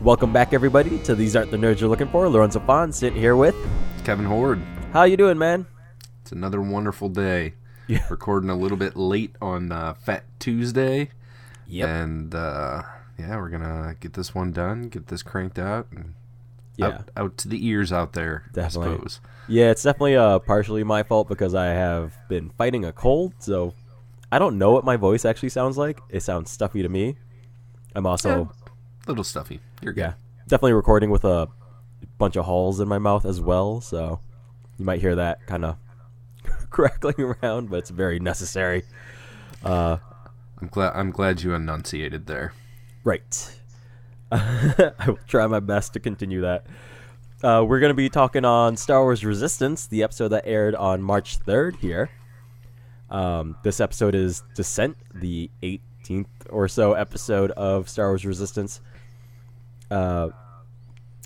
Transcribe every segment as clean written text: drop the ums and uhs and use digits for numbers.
Welcome back, everybody, to These Aren't the Nerds You're Looking For. Lorenzo and sitting here with Kevin Horde. How you doing, man? It's another wonderful day. Yeah. Recording a little bit late on Fat Tuesday. Yep. And, we're going to get this one done, get this cranked out, and out to the ears out there, Definitely. I suppose. Yeah, it's definitely partially my fault because I have been fighting a cold, so I don't know what my voice actually sounds like. It sounds stuffy to me. I'm also... a little stuffy. You're good. Yeah, definitely recording with a bunch of holes in my mouth as well, so you might hear that kind of crackling around, but it's very necessary. I'm glad you enunciated there. Right. I will try my best to continue that. We're going to be talking on Star Wars Resistance, the episode that aired on March 3rd here. This episode is Descent, the 18th or so episode of Star Wars Resistance.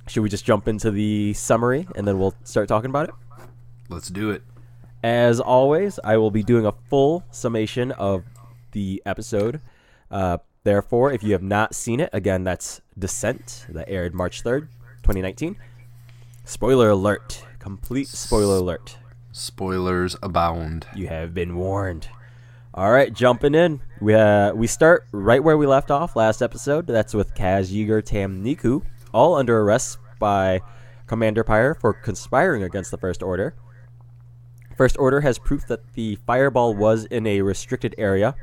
Should we just jump into the summary and then we'll start talking about it? Let's do it. As always, I will be doing a full summation of the episode. Therefore, if you have not seen it, again, that's Descent, that aired March 3rd, 2019. Spoiler alert. Complete spoiler alert. Spoilers abound. You have been warned. All right, jumping in. We start right where we left off last episode. That's with Kaz, Yeager, Tam, Neeku, all under arrest by Commander Pyre for conspiring against the First Order. First Order has proof that the fireball was in a restricted area.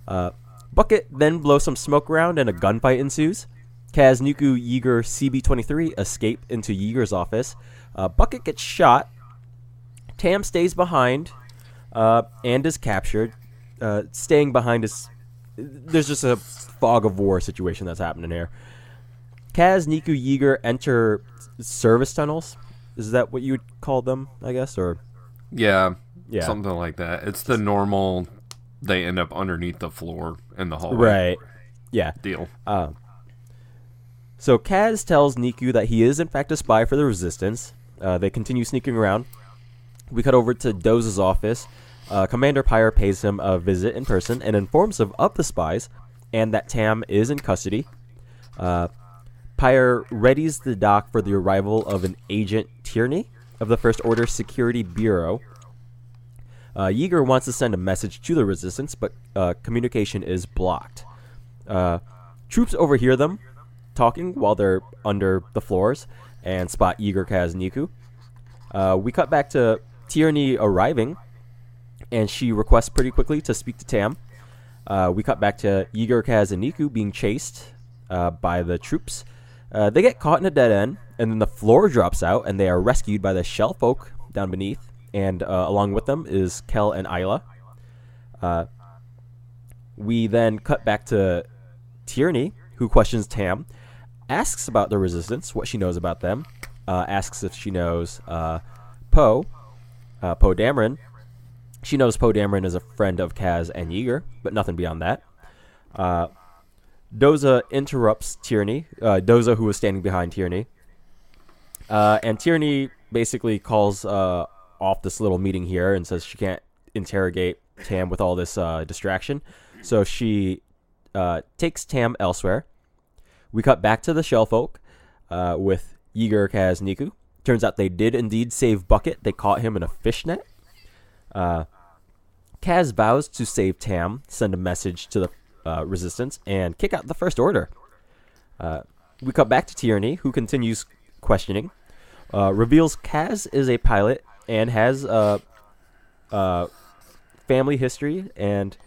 Bucket then blows some smoke around and a gunfight ensues. Kaz, Neeku, Yeager, CB-23 escape into Yeager's office. Bucket gets shot. Tam stays behind and is captured. Staying behind is... There's just a fog of war situation that's happening here. Kaz, Neeku, Yeager enter service tunnels. Is that what you would call them, I guess? Or Yeah, something like that. It's the normal... They end up underneath the floor in the hallway. Right. Yeah. Deal. So Kaz tells Neeku that he is in fact a spy for the Resistance. They continue sneaking around. We cut over to Doza's office. Commander Pyre pays him a visit in person and informs him of the spies and that Tam is in custody. Pyre readies the dock for the arrival of an Agent Tierney of the First Order Security Bureau. Yeager wants to send a message to the Resistance, but communication is blocked. Troops overhear them talking while they're under the floors and spot Yeager, Kaz, Neeku. We cut back to Tierney arriving, and she requests pretty quickly to speak to Tam. We cut back to Yeager, Kaz, and Neeku being chased by the troops. They get caught in a dead end, and then the floor drops out, and they are rescued by the shell folk down beneath. And along with them is Kel and Isla. We then cut back to Tierney, who questions Tam, asks about the Resistance, what she knows about them, asks if she knows Poe Dameron. She knows Poe Dameron is a friend of Kaz and Yeager, but nothing beyond that. Doza interrupts Tierney, Doza who was standing behind Tierney. And Tierney basically calls... off this little meeting here and says she can't interrogate Tam with all this distraction. So she takes Tam elsewhere. We cut back to the shell folk with Yeager, Kaz, Neeku. Turns out they did indeed save Bucket. They caught him in a fishnet. Kaz vows to save Tam, send a message to the Resistance, and kick out the First Order. We cut back to Tierney, who continues questioning. Reveals Kaz is a pilot and has family history and...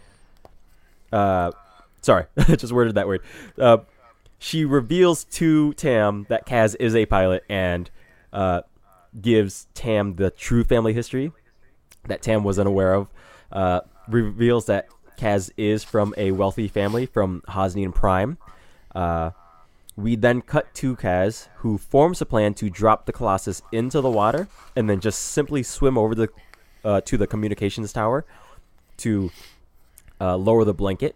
sorry, I just worded that word. She reveals to Tam that Kaz is a pilot and gives Tam the true family history that Tam was unaware of. Reveals that Kaz is from a wealthy family from Hosnian Prime. We then cut to Kaz, who forms a plan to drop the Colossus into the water and then just simply swim over to the communications tower to lower the blanket.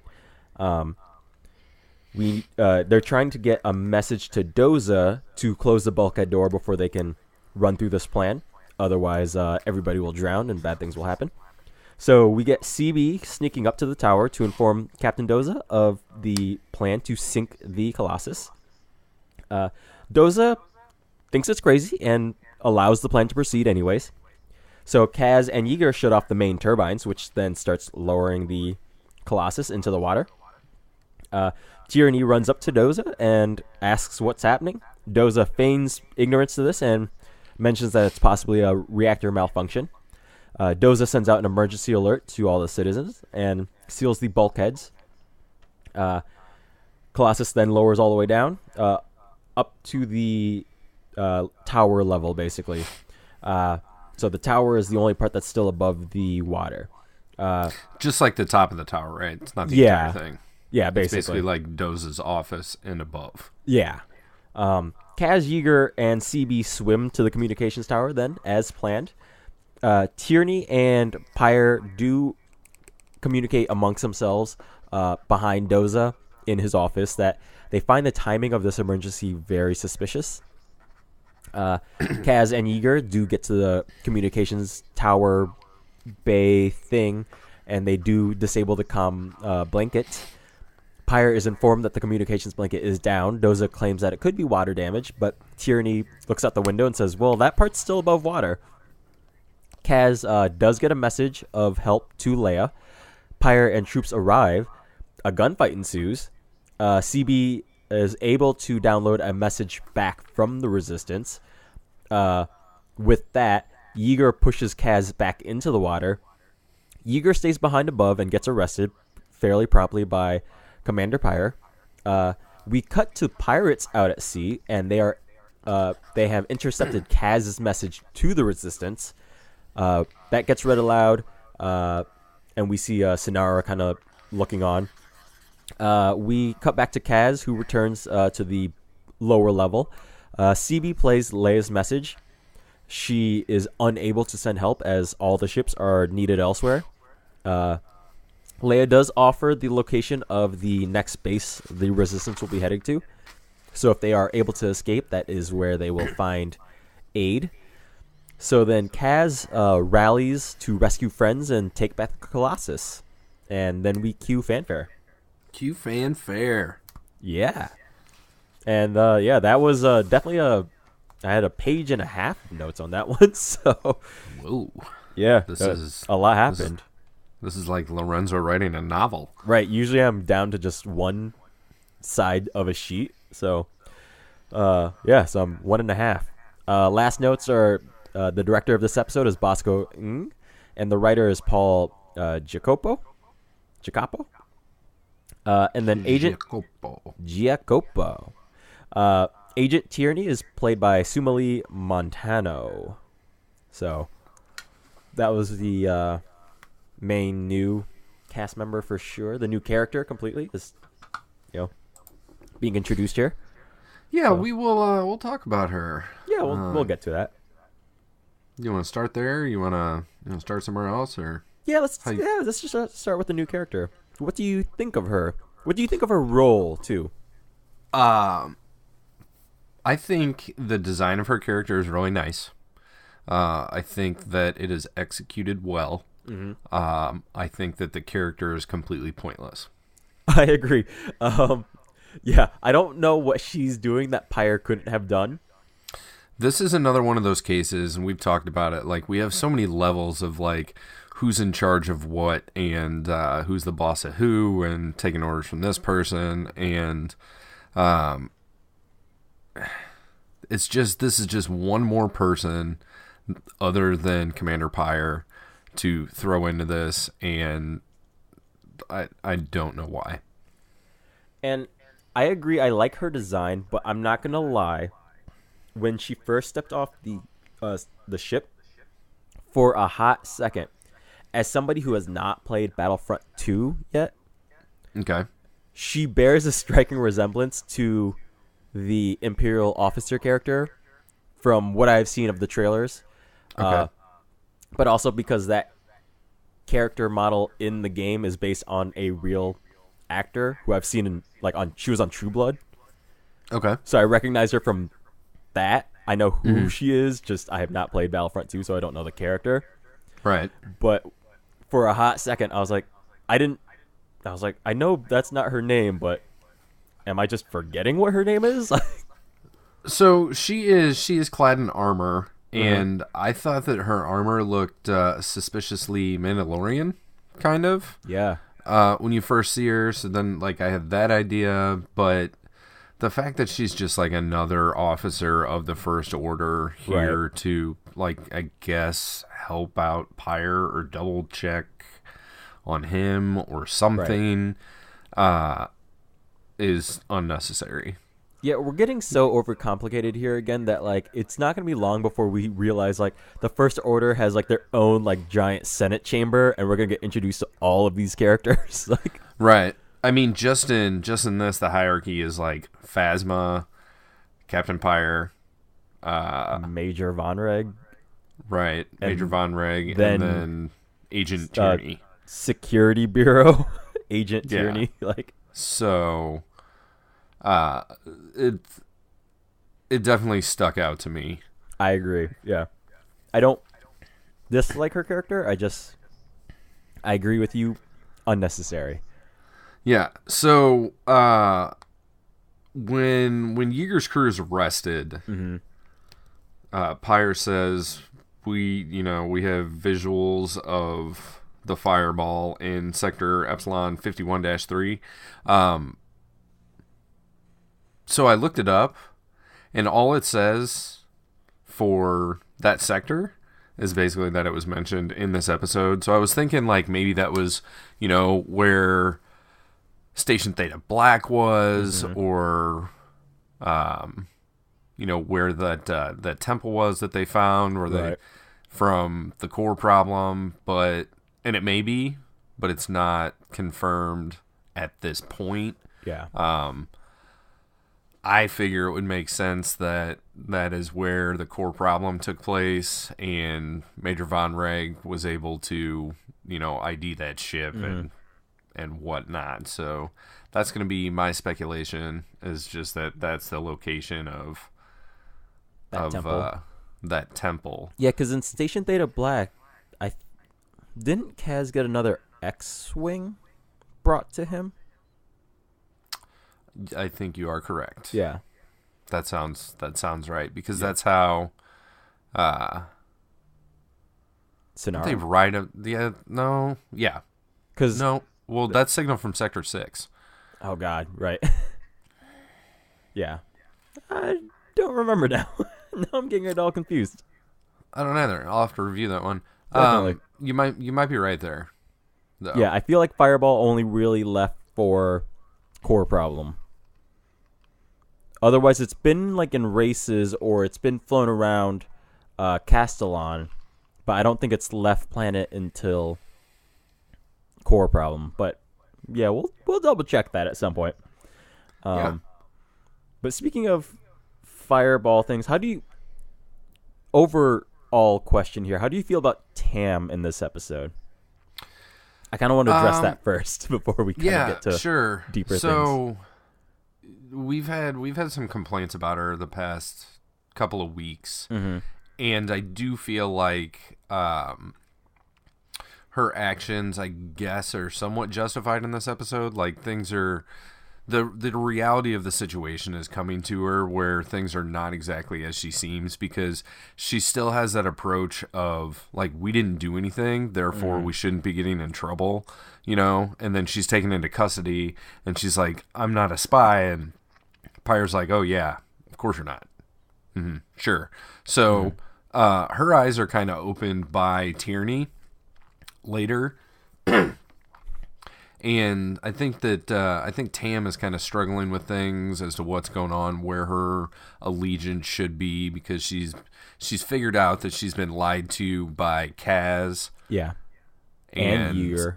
They're trying to get a message to Doza to close the bulkhead door before they can run through this plan. Otherwise, everybody will drown and bad things will happen. So we get CB sneaking up to the tower to inform Captain Doza of the plan to sink the Colossus. Doza thinks it's crazy and allows the plan to proceed anyways. So Kaz and Yeager shut off the main turbines, which then starts lowering the Colossus into the water. Tyranny runs up to Doza and asks what's happening. Doza feigns ignorance to this and mentions that it's possibly a reactor malfunction. Doza sends out an emergency alert to all the citizens and seals the bulkheads. Colossus then lowers all the way down, up to the tower level, basically. So the tower is the only part that's still above the water. Just like the top of the tower, right? It's not the entire thing. Yeah, basically. It's basically like Doza's office and above. Yeah. Kaz, Yeager, and CB swim to the communications tower then, as planned. Tierney and Pyre do communicate amongst themselves behind Doza in his office that they find the timing of this emergency very suspicious. Kaz and Yeager do get to the communications tower bay thing, and they do disable the comm blanket. Pyre is informed that the communications blanket is down. Doza claims that it could be water damage, but Tierney looks out the window and says, well, that part's still above water. Kaz does get a message of help to Leia. Pyre and troops arrive. A gunfight ensues. CB is able to download a message back from the Resistance. With that, Yeager pushes Kaz back into the water. Yeager stays behind above and gets arrested fairly promptly by Commander Pyre. We cut to pirates out at sea, and they have intercepted Kaz's message to the Resistance. That gets read aloud, and we see Sinara kind of looking on. We cut back to Kaz, who returns to the lower level. CB plays Leia's message. She is unable to send help as all the ships are needed elsewhere. Leia does offer the location of the next base the Resistance will be heading to. So if they are able to escape, that is where they will find aid. So then Kaz rallies to rescue friends and take back the Colossus. And then we cue fanfare. Cue fanfare. Yeah. And that was definitely I had a page and a half of notes on that one. So, whoa. Yeah, a lot happened. This is like Lorenzo writing a novel. Right. Usually I'm down to just one side of a sheet. So, so I'm 1.5. Last notes are the director of this episode is Bosco Ng, and the writer is Paul Jacopo. And then Agent Giacopo. Agent Tierney is played by Sumali Montano. So that was the main new cast member for sure. The new character completely is, being introduced here. Yeah, so we will. We'll talk about her. Yeah, we'll get to that. You want to start there? You want to start somewhere else, or let's just start with the new character. What do you think of her? What do you think of her role too? I think the design of her character is really nice. I think that it is executed well. Mm-hmm. I think that the character is completely pointless. I agree. I don't know what she's doing that Pyre couldn't have done. This is another one of those cases, and we've talked about it. Like, we have so many levels of, like, who's in charge of what, and who's the boss of who, and taking orders from this person, and this is just one more person other than Commander Pyre to throw into this, and I don't know why. And I agree, I like her design, but I'm not going to lie. When she first stepped off the ship, for a hot second, as somebody who has not played Battlefront 2 yet, okay, she bears a striking resemblance to the Imperial officer character from what I've seen of the trailers. Okay. But also because that character model in the game is based on a real actor who I've seen she was on True Blood. Okay. So I recognize her from that. I know who she is, just I have not played Battlefront 2, so I don't know the character. Right. But for a hot second, I was like, I know that's not her name, but am I just forgetting what her name is? So she is clad in armor, and I thought that her armor looked suspiciously Mandalorian, kind of. Yeah. When you first see her, so then like I had that idea, but the fact that she's just like another officer of the First Order here to like I guess help out Pyre or double check on him or something, is unnecessary. Yeah, we're getting so overcomplicated here again that like it's not gonna be long before we realize like the First Order has like their own like giant Senate chamber, and we're gonna get introduced to all of these characters. Like, Right. I mean, just in this, the hierarchy is like Phasma, Captain Pyre, Major Von Reg, right, Major Von Reg, then, and then Agent Tyranny. Security Bureau, Agent Tyranny. Like, so, it definitely stuck out to me. I agree. Yeah, I don't dislike her character. I agree with you. Unnecessary. Yeah. So, when Yeager's crew is arrested, Pyre says we have visuals of the fireball in Sector Epsilon 51-3. So I looked it up, and all it says for that sector is basically that it was mentioned in this episode. So I was thinking like maybe that was, where Station Theta Black was, or, where that temple was that they found, or they from the core problem. And it may be, but it's not confirmed at this point. Yeah. I figure it would make sense that is where the core problem took place, and Major Von Reg was able to, ID that ship and whatnot. So that's going to be my speculation, is just that's the location of that temple. Yeah, because in Station Theta Black, didn't Kaz get another X-Wing brought to him? I think you are correct. Yeah. That sounds right, because that's how Sonara. they write a that's signal from Sector 6. Oh god, right. Yeah. I don't remember now. Now I'm getting it all confused. I don't either. I'll have to review that one. Definitely. You might be right there, though. Yeah, I feel like Fireball only really left for core problem. Otherwise, it's been like in races, or it's been flown around Castellon, but I don't think it's left planet until core problem. But yeah, we'll double check that at some point. But speaking of Fireball things, how do you overall question here? How do you feel about Tam in this episode? I kind of want to address that first before we kind of get to deeper things. So we've had some complaints about her the past couple of weeks, and I do feel like her actions, I guess, are somewhat justified in this episode. Like, things are the reality of the situation is coming to her, where things are not exactly as she seems, because she still has that approach of like, we didn't do anything, therefore we shouldn't be getting in trouble, and then she's taken into custody and she's like, I'm not a spy, and Pyre's like, oh yeah, of course you're not. Sure. So her eyes are kind of opened by Tyranny later. And I think that Tam is kind of struggling with things as to what's going on, where her allegiance should be, because she's figured out that she's been lied to by Kaz. Yeah. And Yeager.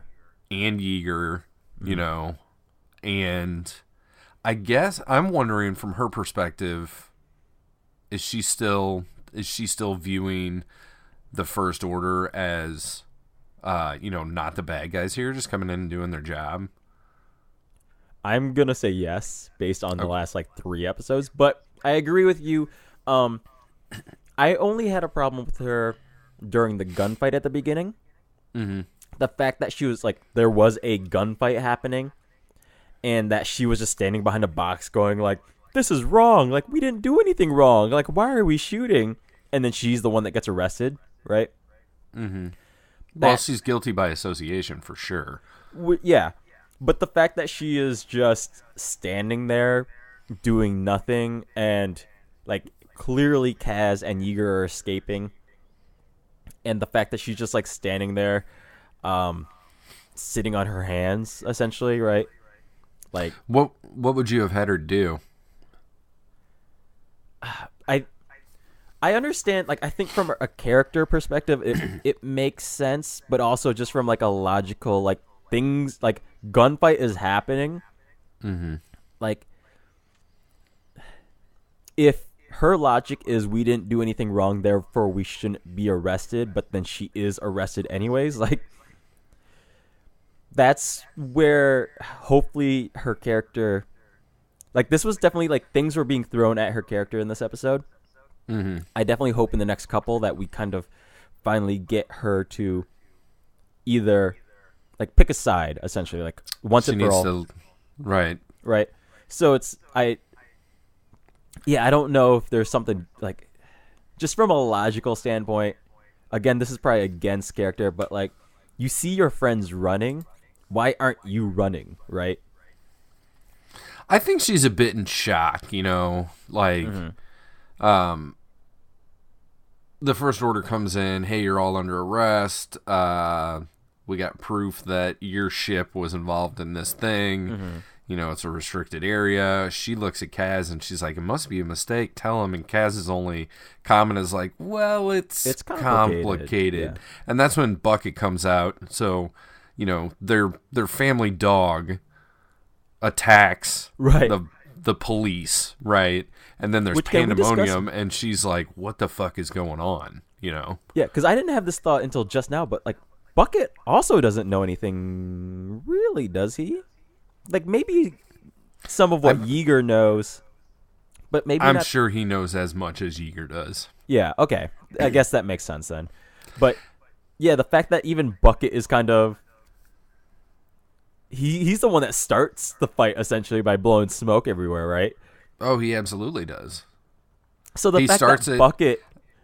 And I guess I'm wondering, from her perspective, is she still viewing the First Order as not the bad guys here, just coming in and doing their job? I'm gonna say yes, based on the last 3 episodes, but I agree with you. I only had a problem with her during the gunfight at the beginning. The fact that she was there was a gunfight happening, and that she was just standing behind a box going like, this is wrong. Like, we didn't do anything wrong. Like, why are we shooting? And then she's the one that gets arrested, right? Mm-hmm. Well, she's guilty by association for sure. Yeah. But the fact that she is just standing there doing nothing and, like, clearly Kaz and Yeager are escaping, and the fact that she's just, like, standing there sitting on her hands, essentially, right? Like, what would you have had her do? I understand, like, I think from a character perspective, it makes sense, but also just from, like, a logical, like, things, like, gunfight is happening. Mm-hmm. Like, if her logic is we didn't do anything wrong, therefore we shouldn't be arrested, but then she is arrested anyways, like, that's where hopefully her character, like, this was definitely, like, things were being thrown at her character in this episode. Mm-hmm. I definitely hope in the next couple that we kind of finally get her to either, like, pick a side, essentially, like, once and for all. Right. So I don't know if there's something, like, just from a logical standpoint, again, this is probably against character, but, like, you see your friends running, why aren't you running, right? I think she's a bit in shock, you know, like, the First Order comes in, hey, you're all under arrest, we got proof that your ship was involved in this thing, you know, it's a restricted area. She looks at Kaz and she's like, it must be a mistake, tell him, and Kaz's only comment is like, well, it's complicated. Yeah. And that's when Bucket comes out, so, you know, their family dog attacks the police, right? And then there's pandemonium, and she's like, what the fuck is going on, you know? Yeah, because I didn't have this thought until just now, but, like, Bucket also doesn't know anything, really, does he? Like, maybe some of what Yeager knows, but maybe I'm not. sure he knows as much as Yeager does. Yeah, okay. I guess that makes sense then. But, yeah, the fact that even Bucket is kind of... He's the one that starts the fight, essentially, by blowing smoke everywhere, right? Oh, he absolutely does. So the fact that Bucket...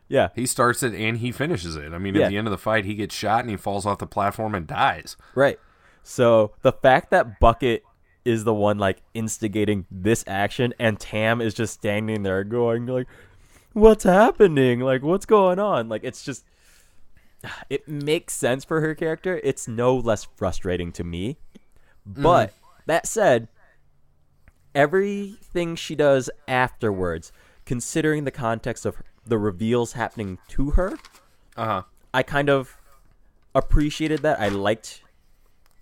Yeah. He starts it and he finishes it. I mean, at the end of the fight, he gets shot and he falls off the platform and dies. Right. So the fact that Bucket is the one, like, instigating this action and Tam is just standing there going, like, what's happening? Like, what's going on? Like, it's just... It makes sense for her character. It's no less frustrating to me. But, that said, everything she does afterwards, considering the context of the reveals happening to her, I kind of appreciated that. I liked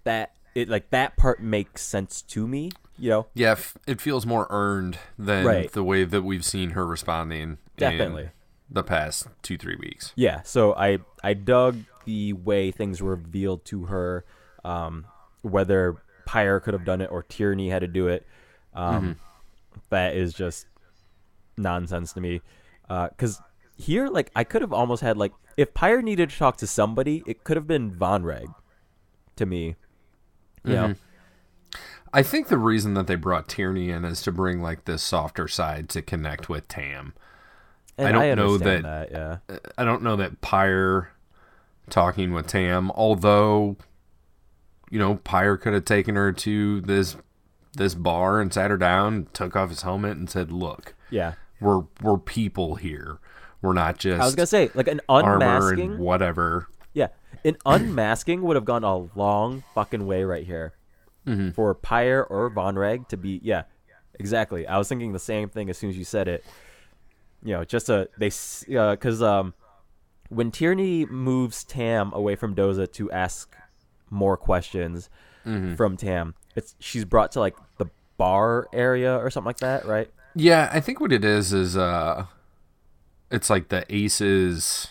that. It, like, that part makes sense to me, you know? Yeah, it feels more earned than the way that we've seen her responding in the past 2-3 weeks. Yeah, so I dug the way things were revealed to her, whether Pyre could have done it or Tierney had to do it. That is just nonsense to me. Because here, like, I could have almost had, like, if Pyre needed to talk to somebody, it could have been Von Reg to me. You know? I think the reason that they brought Tierney in is to bring, like, this softer side to connect with Tam. And I don't know that I don't know that Pyre talking with Tam, although, you know, Pyre could have taken her to this bar and sat her down, took off his helmet and said, look, we're people here. We're not just I was gonna say, like, an unmasking armor and whatever. Yeah. An unmasking would have gone a long fucking way right here. For Pyre or Von Reg to be exactly. I was thinking the same thing as soon as you said it. You know, just because when Tierney moves Tam away from Doza to ask more questions from Tam, she's brought to, like, the bar area or something like that, right? Yeah, I think what it is it's like the Aces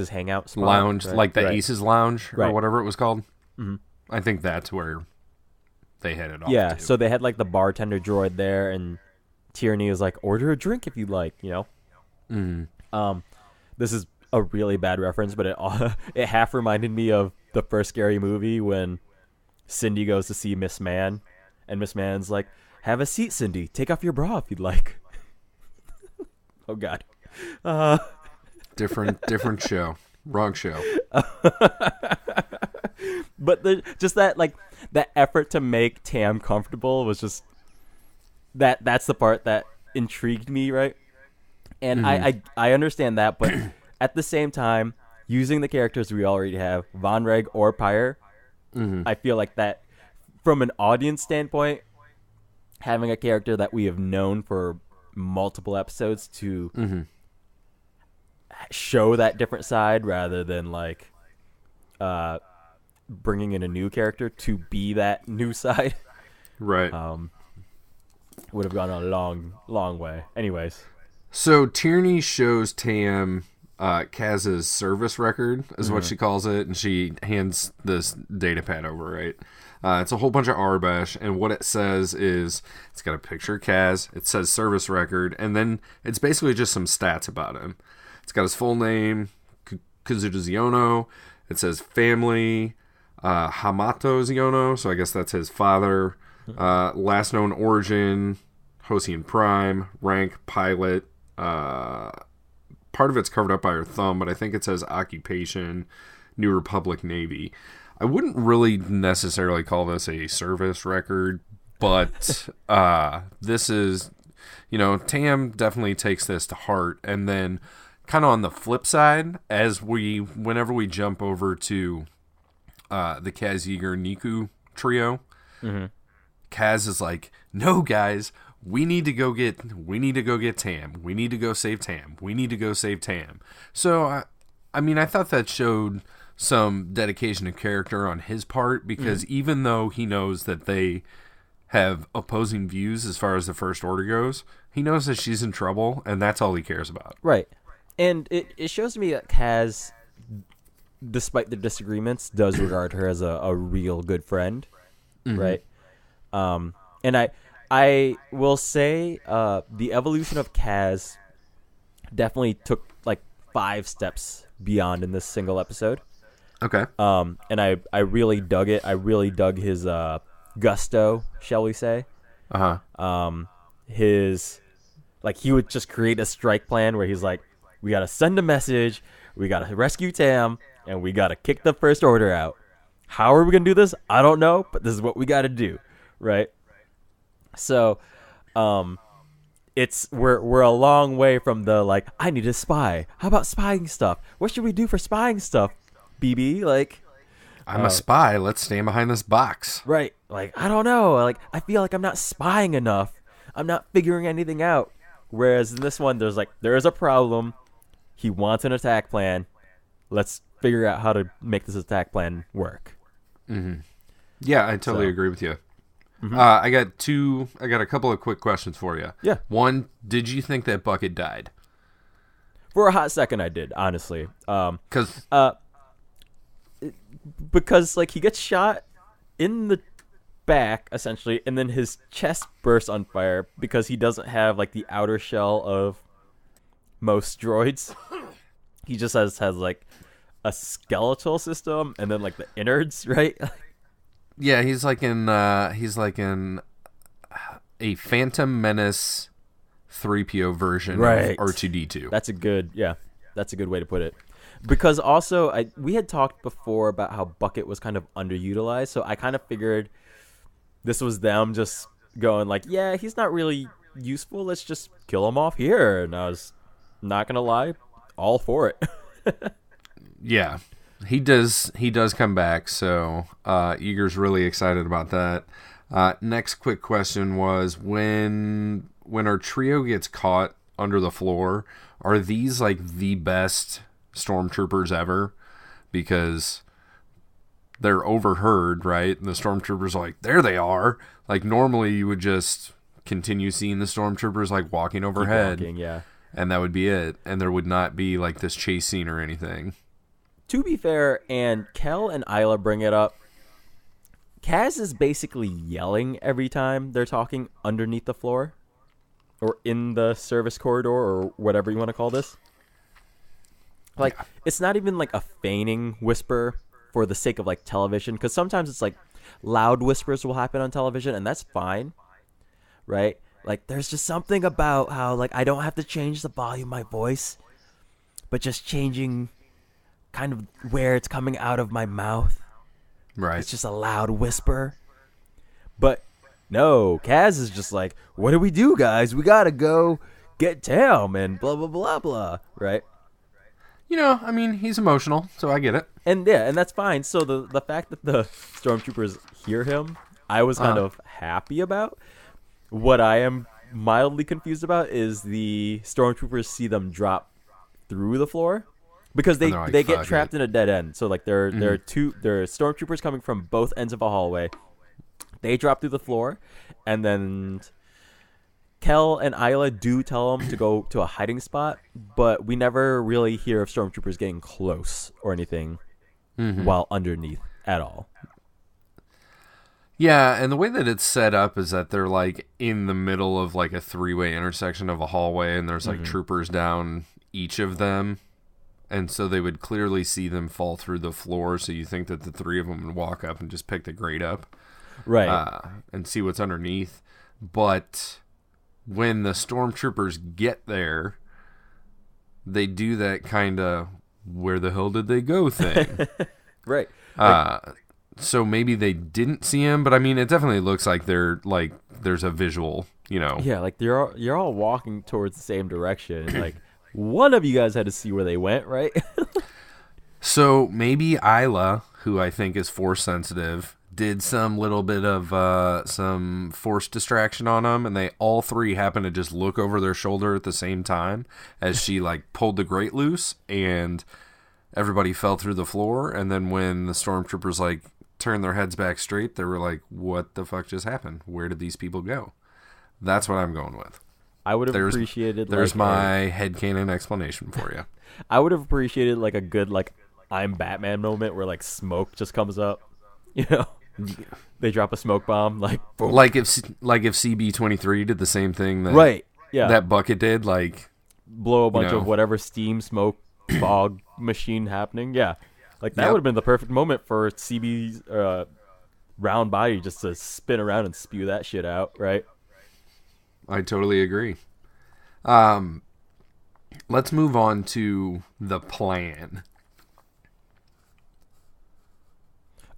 hangout spot, lounge, right? like the Aces lounge or Right. whatever it was called. I think that's where they headed off. Yeah, to. so they had, like, the bartender droid there, and Tierney is like, order a drink if you'd like, you know. This is a really bad reference, but it half reminded me of the first Scary Movie when Cindy goes to see Miss Man, and Miss Man's like, have a seat, Cindy. Take off your bra if you'd like. Oh God. Different show. Wrong show. But just that effort to make Tam comfortable was just that's the part that intrigued me, right? And I understand that, but at the same time, using the characters we already have, Von Reg or Pyre, I feel like that from an audience standpoint, having a character that we have known for multiple episodes to show that different side rather than bringing in a new character to be that new side, right? Would have gone a long way. Anyways, so Tierney shows Tam Kaz's service record is what she calls it, and she hands this data pad over, right? It's a whole bunch of Arbesh, and what it says is it's got a picture of Kaz, it says service record, and then it's basically just some stats about him. It's got his full name, Kazuda Ziono, it says family, Hamato Ziono, so I guess that's his father, last known origin, Hosian Prime, rank, pilot, part of it's covered up by her thumb, but I think it says occupation, New Republic Navy. I wouldn't really necessarily call this a service record, but this is, Tam definitely takes this to heart. And then kind of on the flip side, whenever we jump over to the Kaz Yeager Neeku trio, Kaz is like, no guys, we need to go get Tam. We need to go save Tam. We need to go save Tam. So, I thought that showed some dedication to character on his part, because even though he knows that they have opposing views as far as the First Order goes, he knows that she's in trouble, and that's all he cares about. Right. And it shows me that Kaz, despite the disagreements, does regard her as a real good friend, right? And I will say the evolution of Kaz definitely took 5 steps beyond in this single episode. Okay. And I really dug it. I really dug his gusto, shall we say. His he would just create a strike plan where he's like, we gotta send a message, we gotta rescue Tam, and we gotta kick the First Order out. How are we gonna do this? I don't know, but this is what we gotta do, right? So, we're a long way from the I need to spy. How about spying stuff? What should we do for spying stuff, BB? I'm a spy. Let's stand behind this box. Right. I don't know. I feel like I'm not spying enough. I'm not figuring anything out. Whereas in this one, there is a problem. He wants an attack plan. Let's figure out how to make this attack plan work. Yeah, I totally agree with you. I got a couple of quick questions for you. Yeah. One, did you think that Bucket died? For a hot second, I did, honestly. Because he gets shot in the back, essentially, and then his chest bursts on fire because he doesn't have the outer shell of most droids. He just has a skeletal system and then the innards, right? Yeah, he's like in a Phantom Menace 3PO version of R2-D2. That's a good way to put it. Because also, we had talked before about how Bucket was kind of underutilized, so I kind of figured this was them just going yeah, he's not really useful, let's just kill him off here. And I was not gonna lie, all for it. Yeah. He does come back, so Yeager's really excited about that. Next quick question was, when our trio gets caught under the floor, are these the best stormtroopers ever? Because they're overheard, right? And the stormtroopers are there they are. Normally you would just continue seeing the stormtroopers walking overhead. Keep walking, yeah. And that would be it. And there would not be this chase scene or anything. To be fair, and Kel and Isla bring it up, Kaz is basically yelling every time they're talking underneath the floor or in the service corridor or whatever you want to call this. It's not even a feigning whisper for the sake of television, because sometimes it's loud whispers will happen on television, and that's fine, right? Like, there's just something about how, like, I don't have to change the volume of my voice, but just changing kind of where it's coming out of my mouth. Right. It's just a loud whisper. But no, Kaz is just like, what do we do, guys? We gotta go get Tam and blah, blah, blah, blah, right? You know, I mean, he's emotional, so I get it. And yeah, and that's fine. So the fact that the stormtroopers hear him, I was kind of happy about. What I am mildly confused about is the stormtroopers see them drop through the floor because they like, get "Fuck trapped it." in a dead end. So like there are stormtroopers coming from both ends of a hallway. They drop through the floor, and then Kel and Isla do tell them to go to a hiding spot, but we never really hear of stormtroopers getting close or anything while underneath at all. Yeah, and the way that it's set up is that they're like in the middle of like a three-way intersection of a hallway, and there's like troopers down each of them, and so they would clearly see them fall through the floor. So you think that the three of them would walk up and just pick the grate up, Right? and see what's underneath. But when the stormtroopers get there, they do that kind of "where the hell did they go" thing. Right. So maybe they didn't see him, but I mean, it definitely looks like they're like there's a visual, you know. Yeah, like you're all walking towards the same direction. And like one of you guys had to see where they went, right? So maybe Isla, who I think is force sensitive, did some little bit of some force distraction on them, and they all three happen to just look over their shoulder at the same time as she like pulled the grate loose, and everybody fell through the floor. And then when the stormtroopers like turned their heads back straight, they were like, what the fuck just happened? Where did these people go? That's what I'm going with. I would have appreciated there's like my headcanon explanation for you. I would have appreciated like a good like I'm Batman moment where like smoke just comes up, you know. They drop a smoke bomb, like boom. like if CB-23 did the same thing that Right. Yeah. that bucket did, like blow a bunch know. of whatever steam, smoke, fog machine happening. Yeah. Like that Yep. would have been the perfect moment for CB's round body just to spin around and spew that shit out, right? I totally agree. Let's move on to the plan.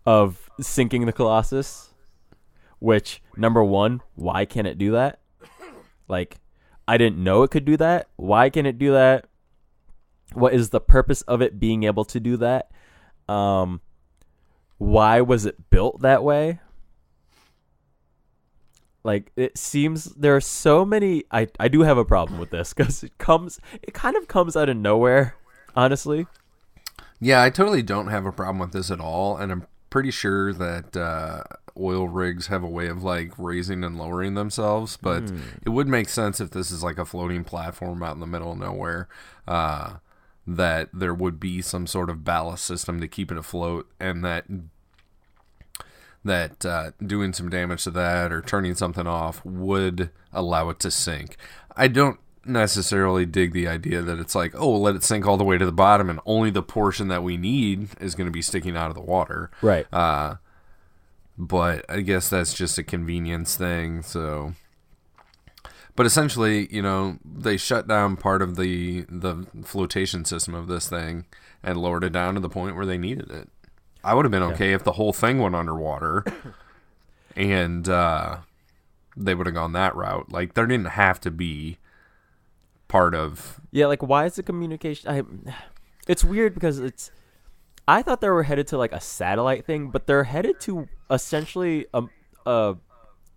Of sinking the Colossus, which, number one, why can't it do that? Like, I didn't know it could do that. Why can it do that? What is the purpose of it being able to do that? Why was it built that way? Like, it seems there are so many... I do have a problem with this, because it kind of comes out of nowhere, honestly. Yeah, I totally don't have a problem with this at all, and I'm pretty sure that oil rigs have a way of like raising and lowering themselves, but it would make sense if this is like a floating platform out in the middle of nowhere, that there would be some sort of ballast system to keep it afloat, and that doing some damage to that or turning something off would allow it to sink. I don't necessarily dig the idea that it's like, oh, let it sink all the way to the bottom and only the portion that we need is going to be sticking out of the water. Right. But I guess that's just a convenience thing. So, but essentially, you know, they shut down part of the flotation system of this thing and lowered it down to the point where they needed it. I would have been okay if the whole thing went underwater and they would have gone that route. Like, there didn't have to be part of... Yeah, like, why is the communication... It's weird because I thought they were headed to, like, a satellite thing, but they're headed to essentially a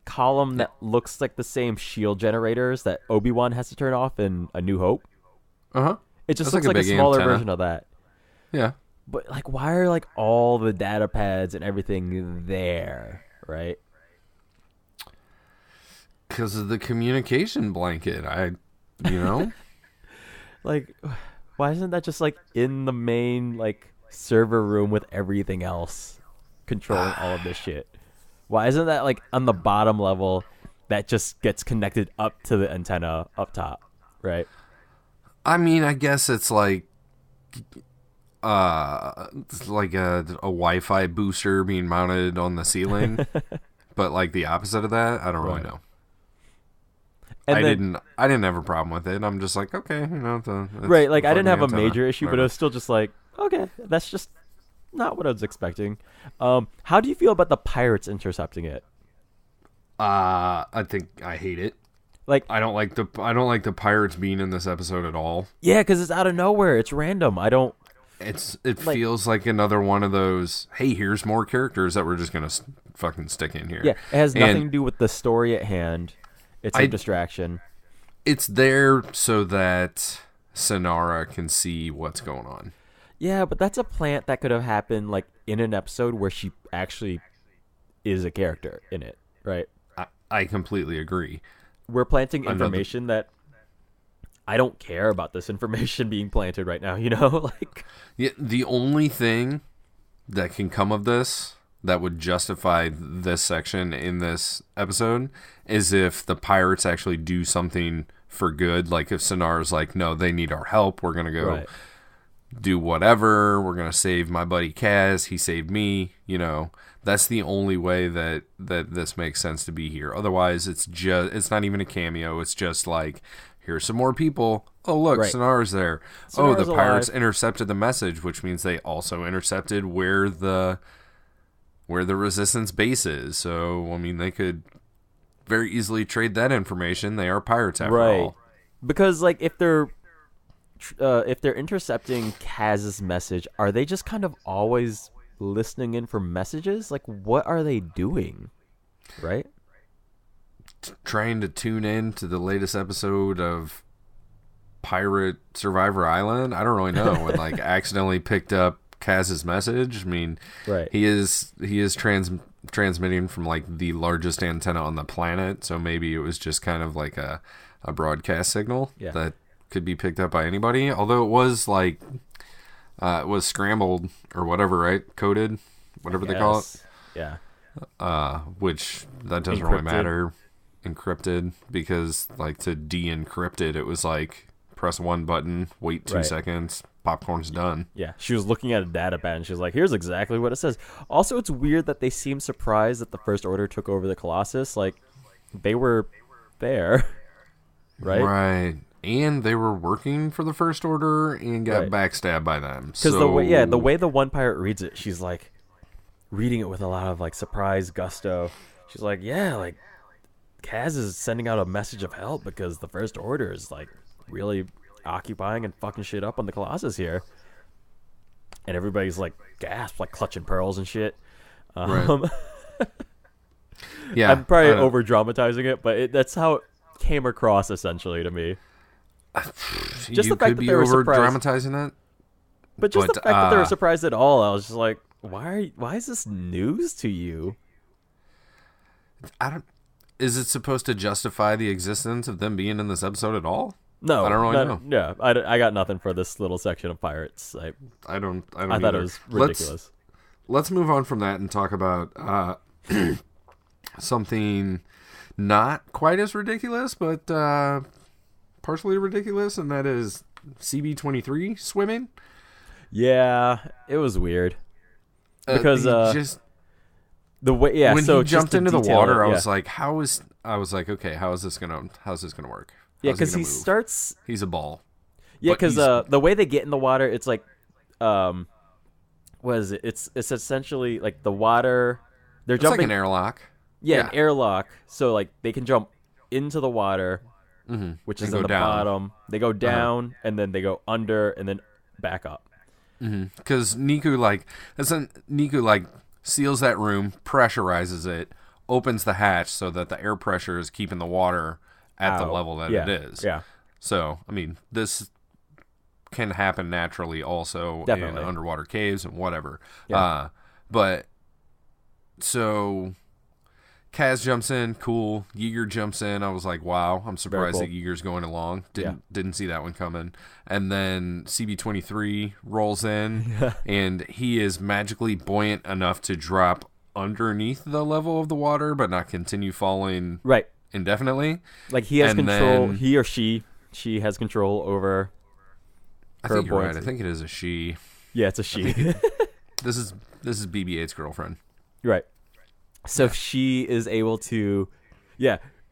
column that looks like the same shield generators that Obi-Wan has to turn off in A New Hope. Uh-huh. It just That's looks like a big smaller antenna. version of that. Yeah. But, like, why are, like, all the data pads and everything there, right? Because of the communication blanket. You know? Like, why isn't that just, like, in the main, like, server room with everything else controlling all of this shit? Why isn't that, like, on the bottom level that just gets connected up to the antenna up top, right? I mean, I guess it's like a Wi-Fi booster being mounted on the ceiling, but like the opposite of that, I don't really know. And I didn't have a problem with it. I'm just like, okay, right, like I didn't have a antenna, major issue, but it was still just like, okay, that's just not what I was expecting. How do you feel about the pirates intercepting it? I think I hate it. Like, I don't like the pirates being in this episode at all. yeah, because it's out of nowhere. It's random. It feels like another one of those, hey, here's more characters that we're just gonna fucking stick in here. Yeah, it has nothing to do with the story at hand. It's a distraction. It's there so that Sonara can see what's going on. Yeah, but that's a plant that could have happened like in an episode where she actually is a character in it, right? I completely agree. We're planting information that I don't care about this information being planted right now, like yeah, the only thing that can come of this that would justify this section in this episode is if the pirates actually do something for good. Like if Sonara's like, no, they need our help. We're going to go do whatever. We're going to save my buddy Kaz. He saved me. That's the only way that this makes sense to be here. Otherwise, it's not even a cameo. It's just like, here's some more people. Oh, look, Sonara's there. Sonara's the pirates alive. intercepted the message, which means they also intercepted where the resistance base is. So, I mean, they could very easily trade that information. They are pirates after all. Because like if they're intercepting Kaz's message, are they just kind of always listening in for messages? Like, what are they doing? Right? Trying to tune in to the latest episode of Pirate Survivor Island. I don't really know. And like accidentally picked up Kaz's message. I mean, he is transmitting from like the largest antenna on the planet, so maybe it was just kind of like a broadcast signal that could be picked up by anybody. Although it was like it was scrambled or whatever, right? Coded, whatever they call it. Yeah. Which that doesn't really matter. Encrypted, because like to de-encrypt it was like press one button, wait 2 seconds, popcorn's done. Yeah, she was looking at a data pad and she was like, here's exactly what it says. Also, it's weird that they seem surprised that the First Order took over the Colossus. Like, they were there, right? Right. And they were working for the First Order and got backstabbed by them. Because the way the one pirate reads it, she's like reading it with a lot of like surprise gusto. She's like, yeah, like Kaz is sending out a message of help because the First Order is like really occupying and fucking shit up on the Colossus here. And everybody's like gasp, like clutching pearls and shit. Yeah, I'm probably over dramatizing it, but that's how it came across essentially to me. Just the fact that they were over dramatizing it, but the fact that they were surprised at all, I was just like, why is this news to you? Is it supposed to justify the existence of them being in this episode at all? No, I don't really know. Yeah, I got nothing for this little section of pirates. I thought it was ridiculous. Let's move on from that and talk about something not quite as ridiculous, but partially ridiculous, and that is CB23 swimming. Yeah, it was weird because the way when he jumped into the water, I was like, okay, how is this gonna work? Yeah, because he's a ball. Yeah, because the way they get in the water, it's like, what is it? It's essentially like the water. They're jumping like an airlock. Yeah, an airlock. So like they can jump into the water, which is in the bottom. They go down and then they go under and then back up. Because Neeku seals that room, pressurizes it, opens the hatch so that the air pressure is keeping the water at the level that it is. Yeah. So, I mean, this can happen naturally also in underwater caves and whatever. Yeah. But, so, Kaz jumps in, cool. Yeager jumps in. I was like, wow, I'm surprised that Yeager's going along. Didn't see that one coming. And then CB23 rolls in, and he is magically buoyant enough to drop underneath the level of the water, but not continue falling indefinitely. Like he has control. He or she has control over. I think you're right. I think it is a she. Yeah, it's a she. This is BB-8's girlfriend. Right. So she is able to,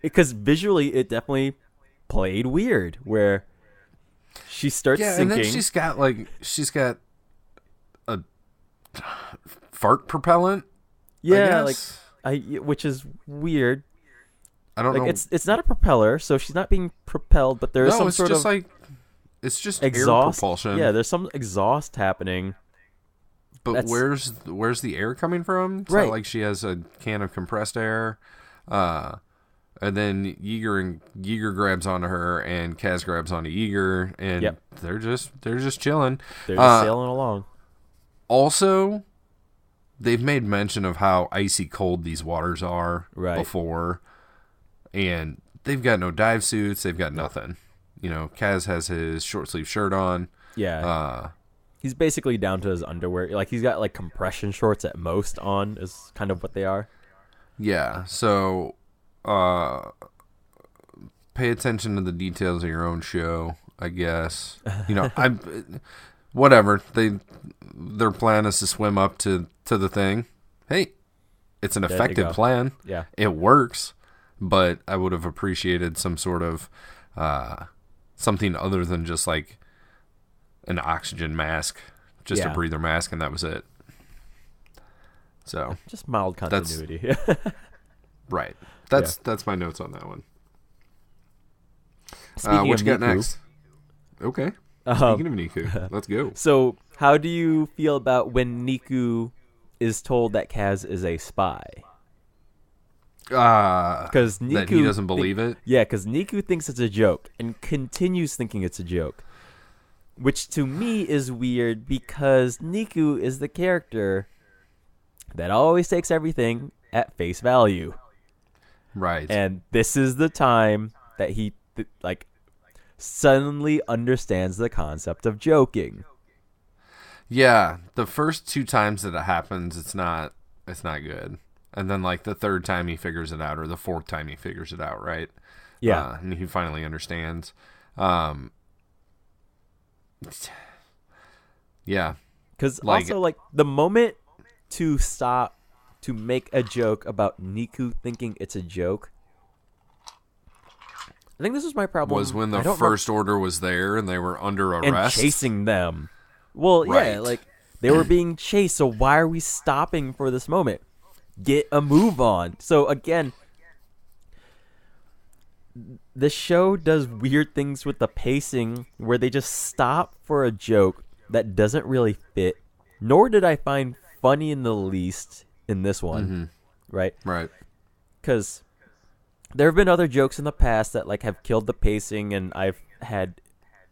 because visually it definitely played weird, where she starts sinking. And then she's got a fart propellant. Yeah, which is weird. I don't know. It's not a propeller, so she's not being propelled, but there's some sort of it's just exhaust. air propulsion. Yeah, there's some exhaust happening. But where's the air coming from? It's not like she has a can of compressed air. And then Yeager grabs onto her, and Kaz grabs onto Yeager, and they're just chilling. They're just sailing along. Also, they've made mention of how icy cold these waters are before, and they've got no dive suits. They've got nothing. You know, Kaz has his short sleeve shirt on. Yeah. He's basically down to his underwear. Like, he's got, like, compression shorts at most on is kind of what they are. Yeah. So, pay attention to the details of your own show, I guess. You know, whatever. Their plan is to swim up to the thing. Hey, it's an effective plan. Yeah. It works. But I would have appreciated some sort of something other than just, like, an oxygen mask, just a breather mask, and that was it. So just mild continuity. Right. That's my notes on that one. Speaking what of you got Neeku, next? Okay. Speaking of Neeku, let's go. So, how do you feel about when Neeku is told that Kaz is a spy? Because that he doesn't believe it? Yeah, because Neeku thinks it's a joke and continues thinking it's a joke. Which to me is weird because Neeku is the character that always takes everything at face value. Right. And this is the time that he suddenly understands the concept of joking. Yeah, the first 2 times that it happens, it's not good. And then like the 3rd time he figures it out, or the 4th time he figures it out, right? Yeah. And he finally understands. Yeah. Because also, the moment to stop to make a joke about Neeku thinking it's a joke, I think this was my problem. Was when the First Order was there and they were under arrest. And chasing them. Well, yeah, they were being chased, so why are we stopping for this moment? Get a move on. So, again, the show does weird things with the pacing where they just stop for a joke that doesn't really fit, nor did I find funny in the least in this one. Mm-hmm. Right? Right. Because there have been other jokes in the past that have killed the pacing, and I've had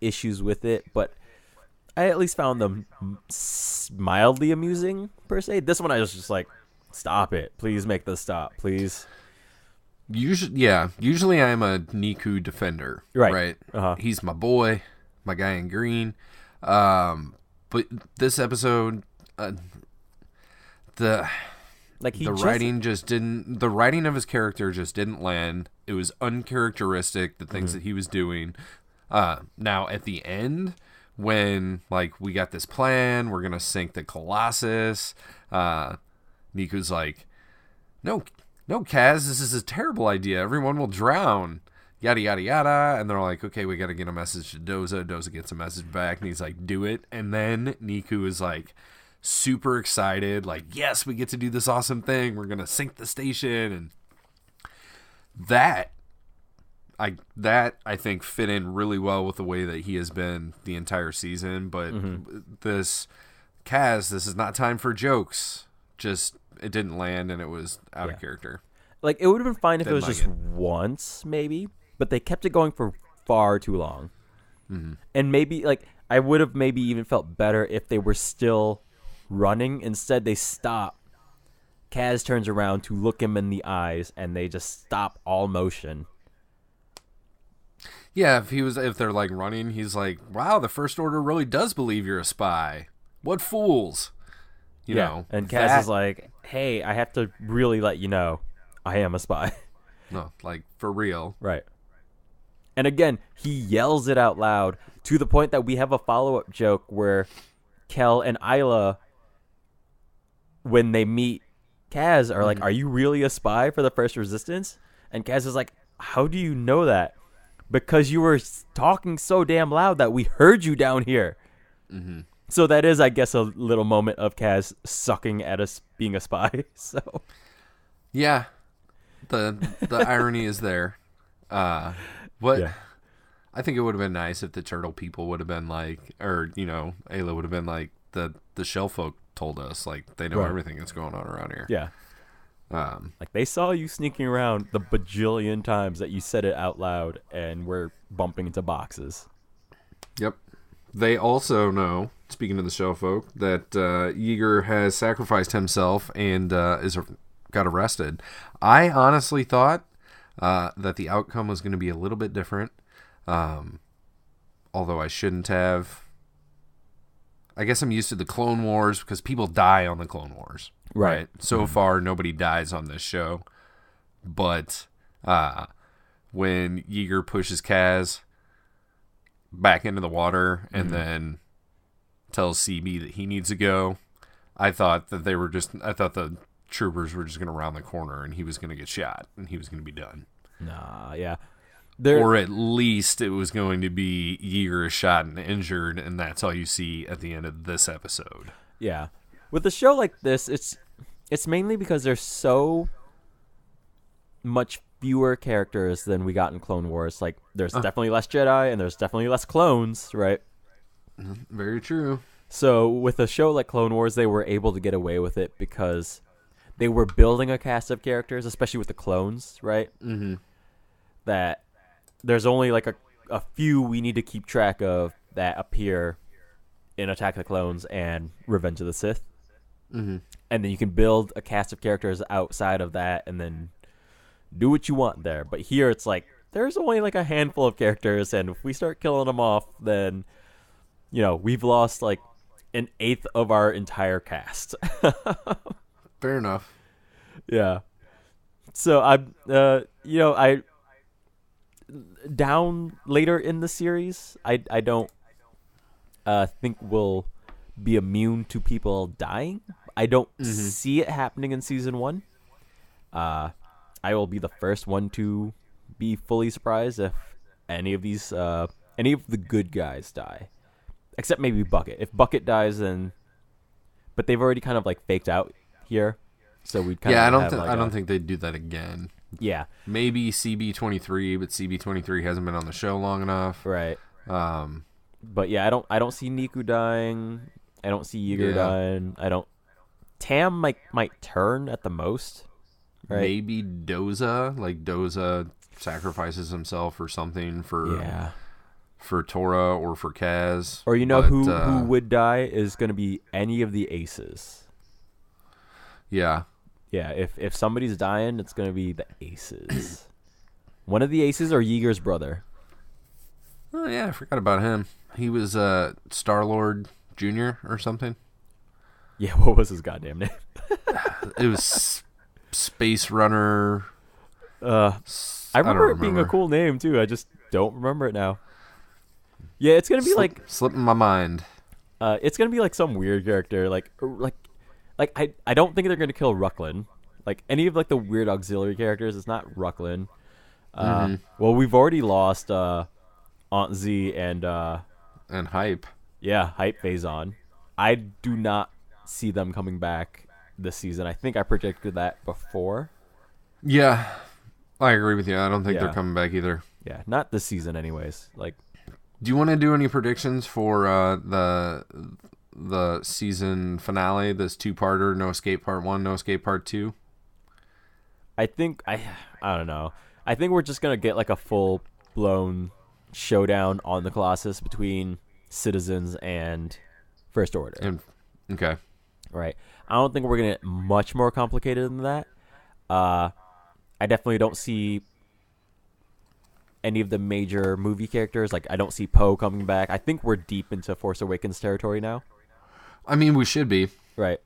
issues with it, but I at least found them mildly amusing, per se. This one I was just like, stop it. Please make this stop, please. Usually I'm a Neeku defender. Right. Uh-huh. He's my boy, my guy in green. But this episode, the writing of his character just didn't land. It was uncharacteristic, the things that he was doing. Now at the end, when we got this plan, we're gonna sink the Colossus. Niku's like, no, Kaz, this is a terrible idea. Everyone will drown. Yada, yada, yada. And they're like, okay, we got to get a message to Doza. Doza gets a message back, and he's like, do it. And then Neeku is like super excited. Like, yes, we get to do this awesome thing. We're going to sink the station. And that I think fit in really well with the way that he has been the entire season. But this Kaz, this is not time for jokes. Just, it didn't land, and it was out of character. It would have been fine if it was just once, maybe, but they kept it going for far too long. Mm-hmm. And maybe, I would have maybe even felt better if they were still running. Instead, they stop. Kaz turns around to look him in the eyes, and they just stop all motion. Yeah, if they're running, he's like, wow, the First Order really does believe you're a spy. What fools. You know. And Kaz is like, hey, I have to really let you know I am a spy. No, for real. Right. And again, he yells it out loud to the point that we have a follow-up joke where Kel and Isla, when they meet Kaz, are like, are you really a spy for the First Resistance? And Kaz is like, how do you know that? Because you were talking so damn loud that we heard you down here. Mm-hmm. So that is, I guess, a little moment of Kaz sucking at us being a spy. So yeah, the irony is there. What yeah. I think it would have been nice if the turtle people would have been like, or Ayla would have been like, the shell folk told us, like, they know Right. everything that's going on around here. Yeah. Like they saw you sneaking around the bajillion times that you said it out loud, and we're bumping into boxes. Yep. They also know, speaking of the shell folk, that Yeager has sacrificed himself and got arrested. I honestly thought that the outcome was going to be a little bit different, although I shouldn't have. I guess I'm used to the Clone Wars because people die on the Clone Wars. Right. So far, nobody dies on this show. But when Yeager pushes Kaz back into the water and then tells CB that he needs to go, I thought that the troopers were just going to round the corner and he was going to get shot and he was going to be done. Nah, yeah. Or at least it was going to be Yeager is shot and injured, and that's all you see at the end of this episode. Yeah. With a show like this, it's mainly because there's so much fewer characters than we got in Clone Wars. Like, there's definitely less Jedi, and there's definitely less clones, right? Very true. So with a show like Clone Wars, they were able to get away with it because they were building a cast of characters, especially with the clones, right? Mm-hmm. That there's only like a few we need to keep track of that appear in Attack of the Clones and Revenge of the Sith. Mm-hmm. And then you can build a cast of characters outside of that and then do what you want there. But here it's like there's only like a handful of characters, and if we start killing them off, then we've lost like an eighth of our entire cast. Fair enough. Yeah. So I down later in the series, I don't think we'll be immune to people dying. I don't see it happening in season 1. I will be the first one to be fully surprised if any of the good guys die, except maybe Bucket. If Bucket dies, then but they've already kind of like faked out here, so we'd kind of I don't think they'd do that again. Yeah, maybe CB23, but CB23 hasn't been on the show long enough, right? But yeah, I don't see Neeku dying. I don't see Yeager dying. Tam might turn at the most, right? Maybe Doza, like Doza sacrifices himself or something for Torah or for Kaz. Or who would die is going to be any of the aces. Yeah. Yeah, if somebody's dying, it's going to be the aces. One of the aces or Yeager's brother. Oh, yeah, I forgot about him. He was Star-Lord Jr. or something. Yeah, what was his goddamn name? It was Space Runner. I remember it being a cool name, too. I just don't remember it now. Yeah, it's going to be slipping my mind. It's going to be like some weird character. Like I don't think they're going to kill Rucklin. Like any of like the weird auxiliary characters, it's not Rucklin. Well, we've already lost Aunt Z and Hype. Yeah, Hype Phazon. I do not see them coming back this season. I think I predicted that before. Yeah, I agree with you. I don't think they're coming back either. Yeah, not this season anyways. Like, do you want to do any predictions for the season finale, this 2-parter, No Escape Part 1, No Escape Part 2? I think I don't know. I think we're just gonna get like a full blown showdown on the Colossus between citizens and First Order. Okay. Right. I don't think we're gonna get much more complicated than that. I definitely don't see any of the major movie characters. Like, I don't see Poe coming back. I think we're deep into Force Awakens territory now. I mean, we should be. Right.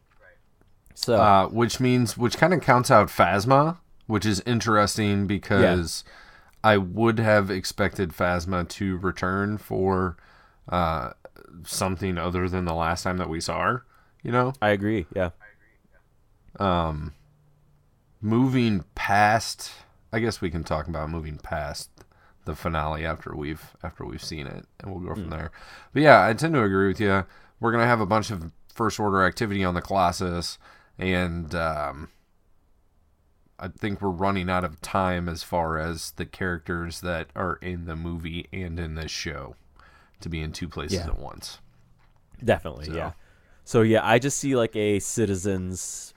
So, which kind of counts out Phasma, which is interesting because I would have expected Phasma to return for something other than the last time that we saw her, I agree, yeah. Moving past I guess we can talk about moving past the finale after we've seen it, and we'll go from there. But yeah, I tend to agree with you. We're gonna have a bunch of First Order activity on the Colossus, and I think we're running out of time as far as the characters that are in the movie and in this show to be in two places at once. Definitely, So yeah, I just see like a citizens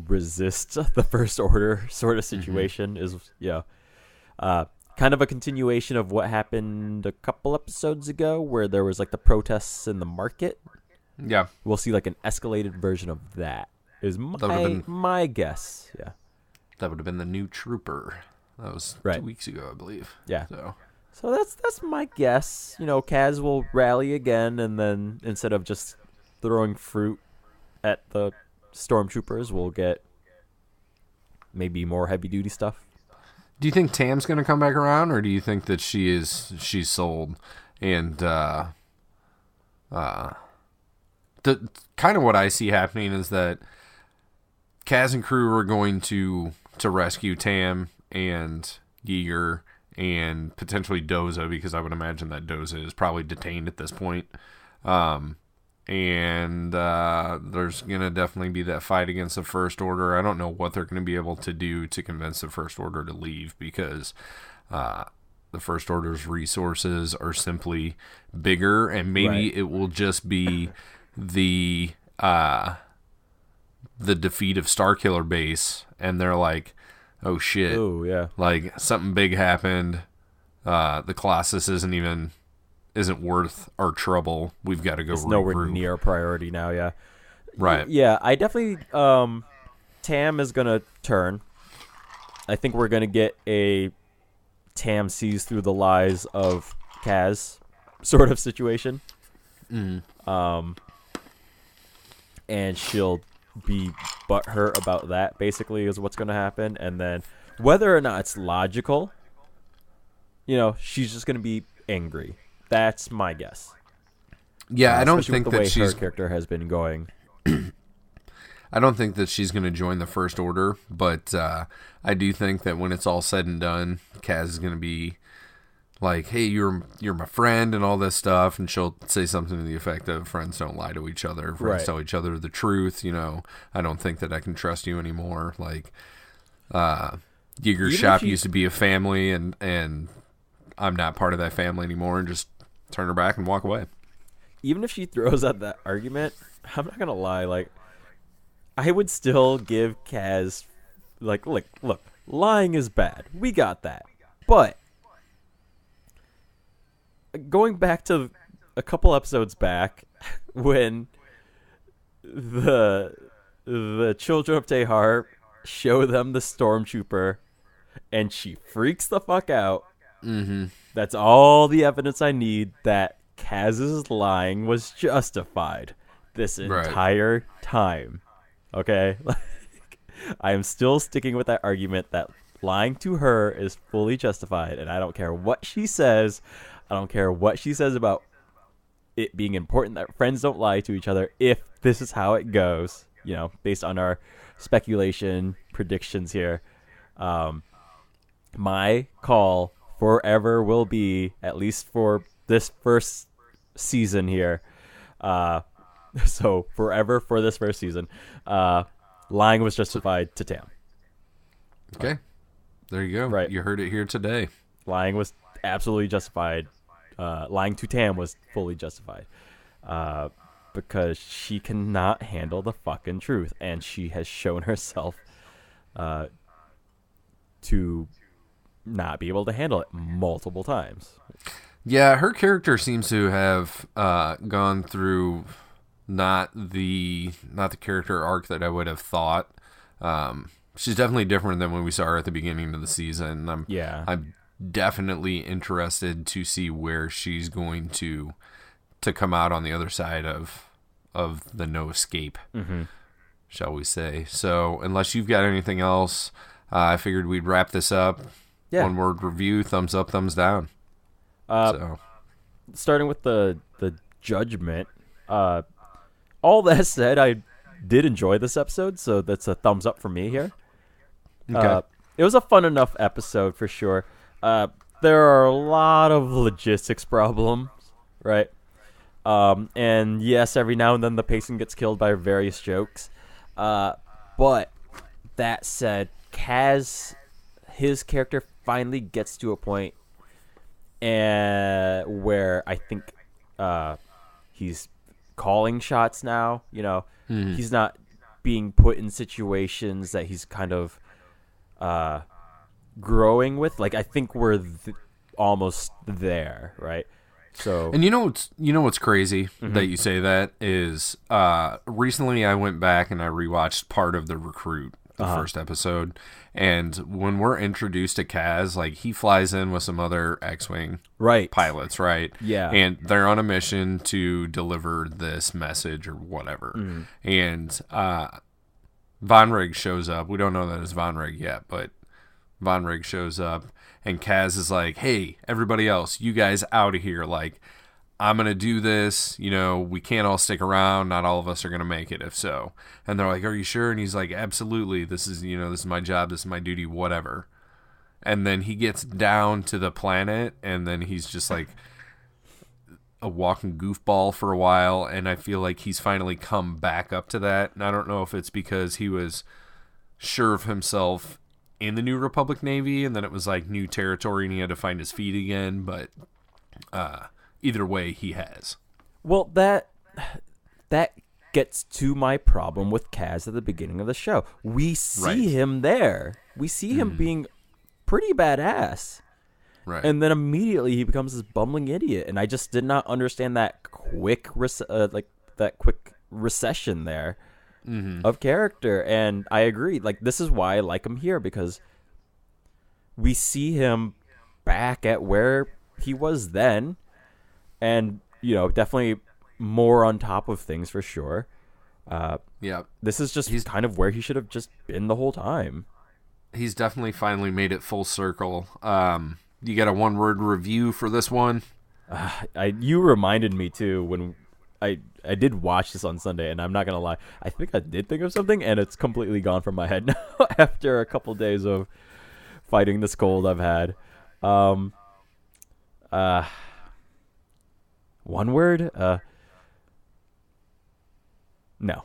resist the First Order sort of situation is kind of a continuation of what happened a couple episodes ago where there was like the protests in the market. Yeah. We'll see like an escalated version of that is my guess. Yeah. That would have been the new trooper. That was 2 weeks ago, I believe. Yeah. So that's my guess. You know, Kaz will rally again, and then instead of just throwing fruit at the stormtroopers, we'll get maybe more heavy duty stuff. Do you think Tam's going to come back around, or do you think that she's sold? And the kind of what I see happening is that Kaz and crew are going to rescue Tam and Yeager and potentially Doza, because I would imagine that Doza is probably detained at this point. And there's going to definitely be that fight against the First Order. I don't know what they're going to be able to do to convince the First Order to leave, because the First Order's resources are simply bigger, and maybe it will just be the defeat of Starkiller Base, and they're like, oh shit. Oh, yeah. Like, something big happened. The Colossus isn't worth our trouble. We've got to go regroup. It's nowhere near priority now, yeah. Right. Yeah, I definitely... Tam is going to turn. I think we're going to get a Tam sees through the lies of Kaz sort of situation. And she'll be butthurt about that, basically, is what's going to happen. And then whether or not it's logical, you know, she's just going to be angry. That's my guess. Yeah, I don't think with the that way her character has been going. I don't think that she's going to join the First Order, but I do think that when it's all said and done, Kaz is going to be like, hey, you're my friend and all this stuff, and she'll say something to the effect of, friends don't lie to each other, friends tell each other the truth, you know, I don't think that I can trust you anymore. Like, Yeager's shop used to be a family, and I'm not part of that family anymore, and just turn her back and walk away. Even if she throws out that argument, I'm not going to lie, like, I would still give Kaz, like, look, lying is bad. We got that. But going back to a couple episodes back when the children of Tehar show them the stormtrooper and she freaks the fuck out. That's all the evidence I need that Kaz's lying was justified this entire time. Okay? I am still sticking with that argument that lying to her is fully justified, and I don't care what she says. I don't care what she says about it being important that friends don't lie to each other if this is how it goes, you know, based on our speculation, predictions here. My call forever will be, at least for this first season here, so forever for this first season, lying was justified to Tam. Okay. There you go. Right. You heard it here today. Lying was absolutely justified. Lying to Tam was fully justified. Because she cannot handle the fucking truth. And she has shown herself to not be able to handle it multiple times. Yeah, her character seems to have gone through not the character arc that I would have thought. She's definitely different than when we saw her at the beginning of the season. I'm definitely interested to see where she's going to come out on the other side of the no escape, shall we say. So unless you've got anything else, I figured we'd wrap this up. Yeah. One word review, thumbs up, thumbs down. Starting with the judgment, all that said, I did enjoy this episode, so that's a thumbs up for me here. Okay. it was a fun enough episode for sure. There are a lot of logistics problems, right? And yes, every now and then the pacing gets killed by various jokes. But that said, Kaz, his character finally gets to a point where I think he's calling shots now. He's not being put in situations that he's kind of growing with. Like, I think we're almost there, right? So, and what's crazy that you say that is recently I went back and I rewatched part of The Recruit, the first episode, and when we're introduced to Kaz, like, he flies in with some other X-Wing pilots, right? Yeah. And they're on a mission to deliver this message or whatever. And Von Rig shows up. We don't know that it's Von Rig yet, but Von Rig shows up. And Kaz is like, hey, everybody else, you guys out of here. Like, I'm going to do this. We can't all stick around. Not all of us are going to make it if so. And they're like, are you sure? And he's like, absolutely. This is my job. This is my duty, whatever. And then he gets down to the planet, and then he's just like a walking goofball for a while. And I feel like he's finally come back up to that. And I don't know if it's because he was sure of himself in the New Republic Navy, and then it was like new territory and he had to find his feet again, but either way, he has. Well, that gets to my problem with Kaz at the beginning of the show. We see him there. We see him being pretty badass. Right. And then immediately he becomes this bumbling idiot, and I just did not understand that quick recession there. Of character. And I agree, like, this is why I like him here, because we see him back at where he was then, and definitely more on top of things for sure. This is just kind of where he should have just been the whole time. He's definitely finally made it full circle. You got a one-word review for this one? You reminded me too when I did watch this on Sunday, and I'm not gonna lie, I think I did think of something, and it's completely gone from my head now after a couple days of fighting this cold I've had. One word? No.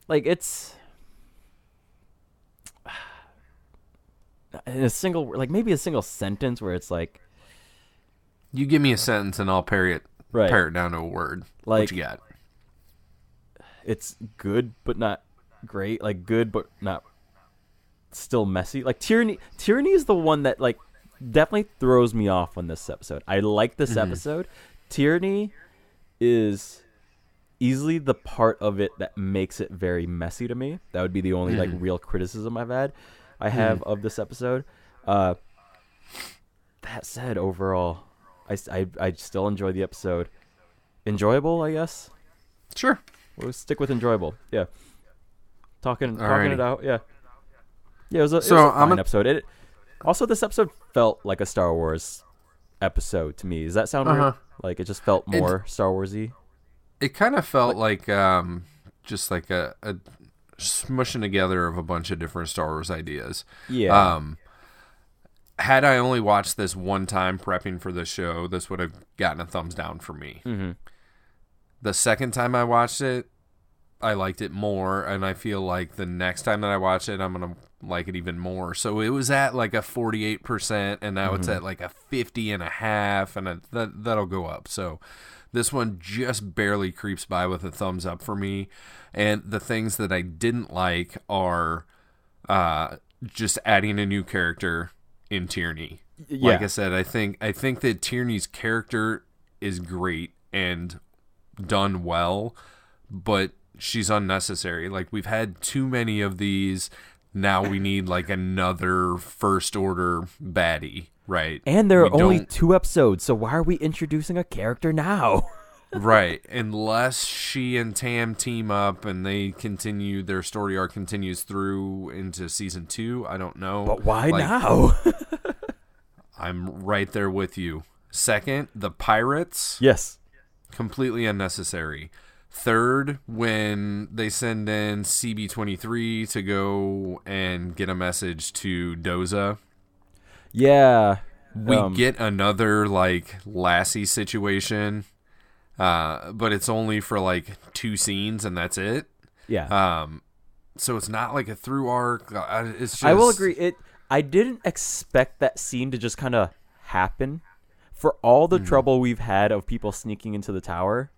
Like, it's in a single, like, maybe a single sentence where it's like, you give me a sentence and I'll pare it down to a word. Like, what you got? It's good but not great. Like, good but not still messy. Like, tyranny is the one that, like, definitely throws me off on this episode. I like this episode. Tyranny is easily the part of it that makes it very messy to me. That would be the only like real criticism I have of this episode. That said, overall, I still enjoy the episode. Enjoyable, I guess. Sure. We'll stick with enjoyable. Yeah. Talking it out. Yeah. Yeah, it was a fine episode. Also, this episode felt like a Star Wars episode to me. Does that sound weird? Like, it just felt more Star Wars-y? It kind of felt like just like a smushing together of a bunch of different Star Wars ideas. Yeah. Had I only watched this one time prepping for the show, this would have gotten a thumbs down for me. The second time I watched it, I liked it more, and I feel like the next time that I watch it, I'm going to like it even more. So it was at like a 48%, and now it's at like a 50.5, and that'll go up. So this one just barely creeps by with a thumbs up for me. And the things that I didn't like are just adding a new character in Tierney. Yeah. Like I said, I think that Tierney's character is great and done well, but she's unnecessary. Like, we've had too many of these. Now we need like another first order baddie, right? And there are only 2 episodes, so why are we introducing a character now? Right. Unless she and Tam team up and they continue, their story arc continues through into season 2. I don't know. But why now? I'm right there with you. Second, the pirates. Yes. Completely unnecessary. Third, when they send in CB23 to go and get a message to Doza. Yeah. We get another, like, Lassie situation, but it's only for, like, 2 scenes, and that's it. Yeah. So it's not like a through arc. It's just... I will agree. I didn't expect that scene to just kind of happen. For all the trouble we've had of people sneaking into the tower,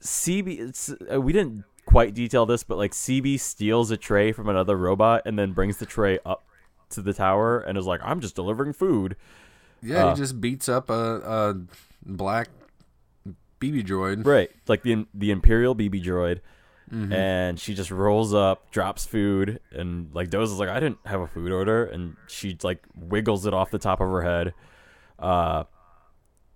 CB, we didn't quite detail this, but like CB steals a tray from another robot and then brings the tray up to the tower and is like, "I'm just delivering food." Yeah, he just beats up a black BB droid, right? Like the Imperial BB droid, and she just rolls up, drops food, and like Doza's like, "I didn't have a food order," and she like wiggles it off the top of her head.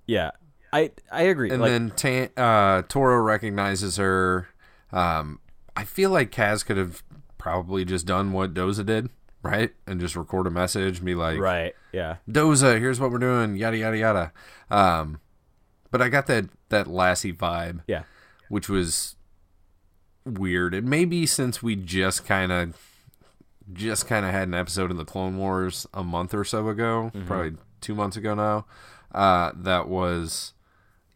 Yeah, I agree. And like, then Toro recognizes her. I feel like Kaz could have probably just done what Doza did, right? And just record a message and be like, right, yeah. Doza, here's what we're doing, yada, yada, yada. But I got that Lassie vibe, Yeah. which was weird. It may be since we just kind of had an episode of the Clone Wars a month or so ago, probably 2 months ago now, that was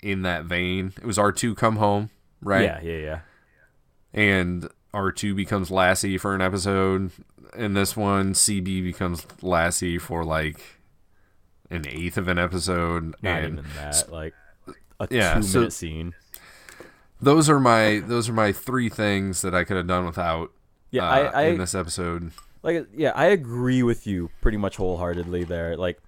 in that vein. It was R2 come home, right? Yeah. And R2 becomes Lassie for an episode. In this one, CB becomes Lassie for like an eighth of an episode. Not and even that, like a 2-minute scene. Those are my 3 things that I could have done without. Yeah, in this episode. Like, yeah, I agree with you pretty much wholeheartedly there. Like,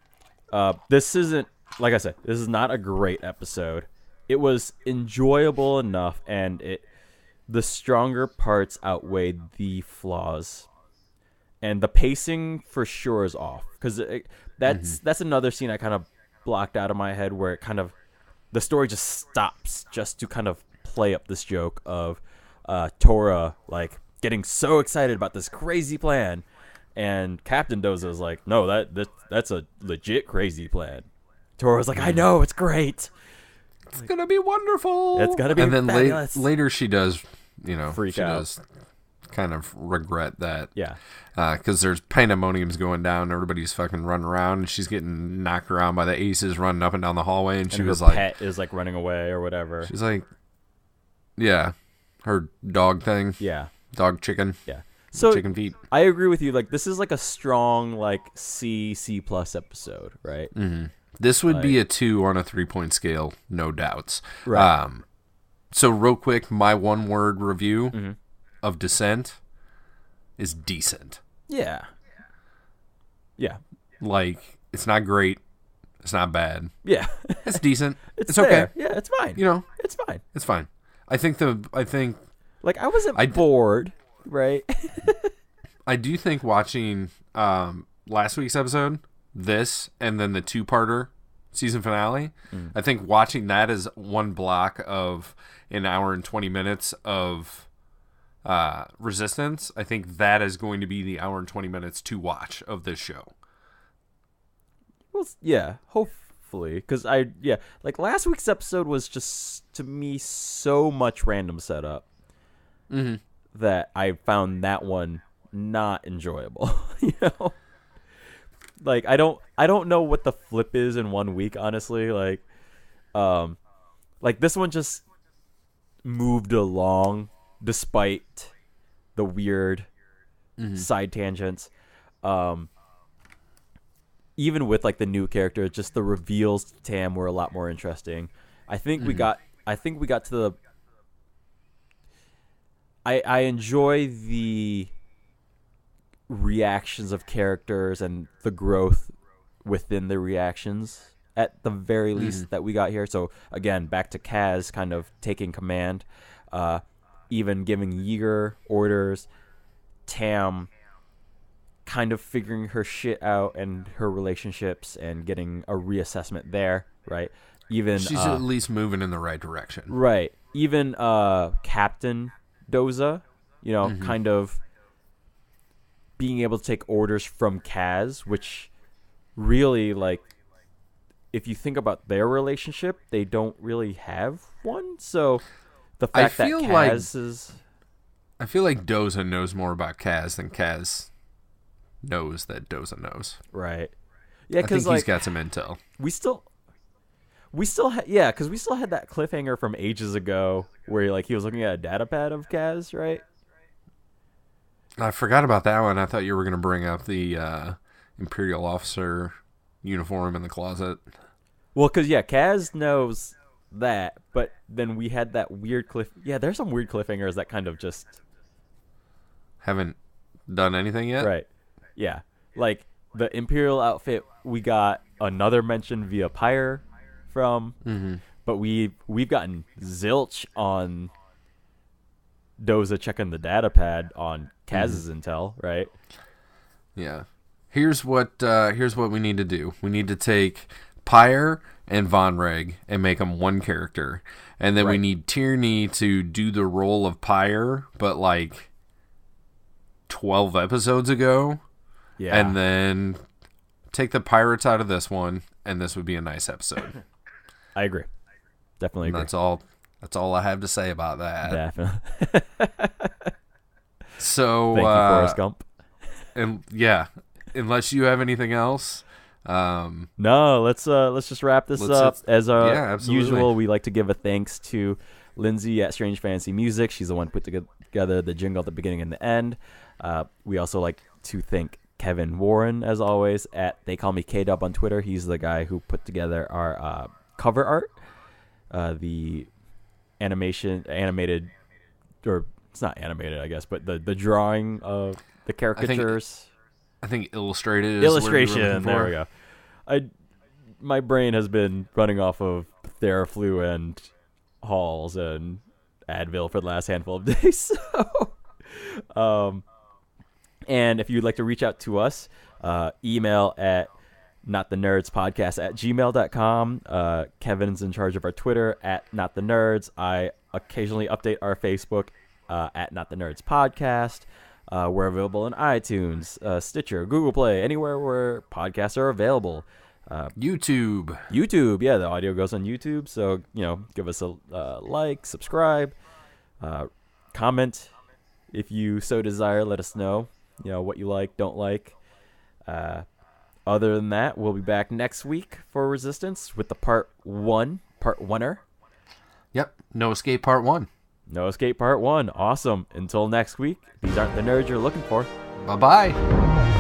this isn't, like I said, this is not a great episode. It was enjoyable enough, and the stronger parts outweighed the flaws. And the pacing for sure is off, because that's another scene I kind of blocked out of my head, where it kind of, the story just stops just to kind of play up this joke of Tora like getting so excited about this crazy plan, and Captain Doza is like, no, that's a legit crazy plan. Tora's like, I know, it's great. It's gonna be wonderful. It's gonna be fabulous. Later she does, freak out. Does kind of regret that. Yeah. Because there's pandemonium's going down, everybody's fucking running around, and she's getting knocked around by the aces running up and down the hallway, and she was like, pet is like running away or whatever. She's like, yeah, her dog thing. Yeah. Dog chicken. Yeah. So chicken feet. I agree with you. Like, this is like a strong like C+ episode, right? Mm-hmm. This would be a 2 on a 3-point scale, no doubts. Right. So real quick, my 1-word review of Descent is decent. Yeah. Yeah. Like, it's not great. It's not bad. Yeah. It's decent. It's okay. Yeah, it's fine. It's fine. It's fine. I think like, I wasn't bored, right? I do think watching last week's episode, this, and then the 2-parter season finale, I think watching that as one block of an hour and 20 minutes of Resistance, I think that is going to be the hour and 20 minutes to watch of this show. Well, yeah, hopefully, because like last week's episode was just, to me, so much random setup that I found that one not enjoyable. Like, I don't know what the flip is in 1 week, honestly. Like this one just moved along despite the weird side tangents. Even with like the new character, just the reveals to Tam were a lot more interesting. I think we got to the. I enjoy the reactions of characters and the growth within the reactions at the very least that we got here. So again, back to Kaz kind of taking command, even giving Yeager orders, Tam kind of figuring her shit out and her relationships and getting a reassessment there, right? Even she's at least moving in the right direction. Right. Even Captain Doza, kind of being able to take orders from Kaz, which really, like, if you think about their relationship, they don't really have one. So the fact that Kaz is... I feel like Doza knows more about Kaz than Kaz knows that Doza knows. Right. Yeah, because he's got some intel. Because we still had that cliffhanger from ages ago where he was looking at a data pad of Kaz, right? I forgot about that one. I thought you were going to bring up the Imperial officer uniform in the closet. Well, because Kaz knows that, but then we had that weird there's some weird cliffhangers that kind of just haven't done anything yet. Right. Yeah. Like the Imperial outfit, we got another mention via Pyre from, but we've gotten zilch on Doza checking the data pad on Kaz's intel, right? Yeah. Here's what we need to do. We need to take Pyre and Von Reg and make them one character, and then we need Tierney to do the role of Pyre, but 12 episodes ago. Yeah. And then take the pirates out of this one, and this would be a nice episode. I agree. Definitely agree. That's all I have to say about that. Definitely. So thank you, Forrest Gump. And unless you have anything else. No, let's just wrap this up. As usual, we like to give a thanks to Lindsay at Strange Fantasy Music. She's the one who put together the jingle at the beginning and the end. We also like to thank Kevin Warren, as always, at They Call Me K-Dub on Twitter. He's the guy who put together our cover art. The animated, or it's not animated, I guess, but the drawing of the caricatures. I think illustration. There we go. My brain has been running off of Theraflu and Halls and Advil for the last handful of days. So, and if you'd like to reach out to us, email at notthenerdspodcast@gmail.com. Kevin's in charge of our Twitter at nottthenerds. I occasionally update our Facebook at notthenerdspodcast. We're available on iTunes, Stitcher, Google Play, anywhere where podcasts are available. YouTube, yeah, the audio goes on YouTube. So give us a like, subscribe, comment if you so desire. Let us know, what you like, don't like. Other than that, we'll be back next week for Resistance with the part one-er. Yep, No Escape Part 1. No Escape Part 1. Awesome. Until next week, these aren't the nerds you're looking for. Bye-bye.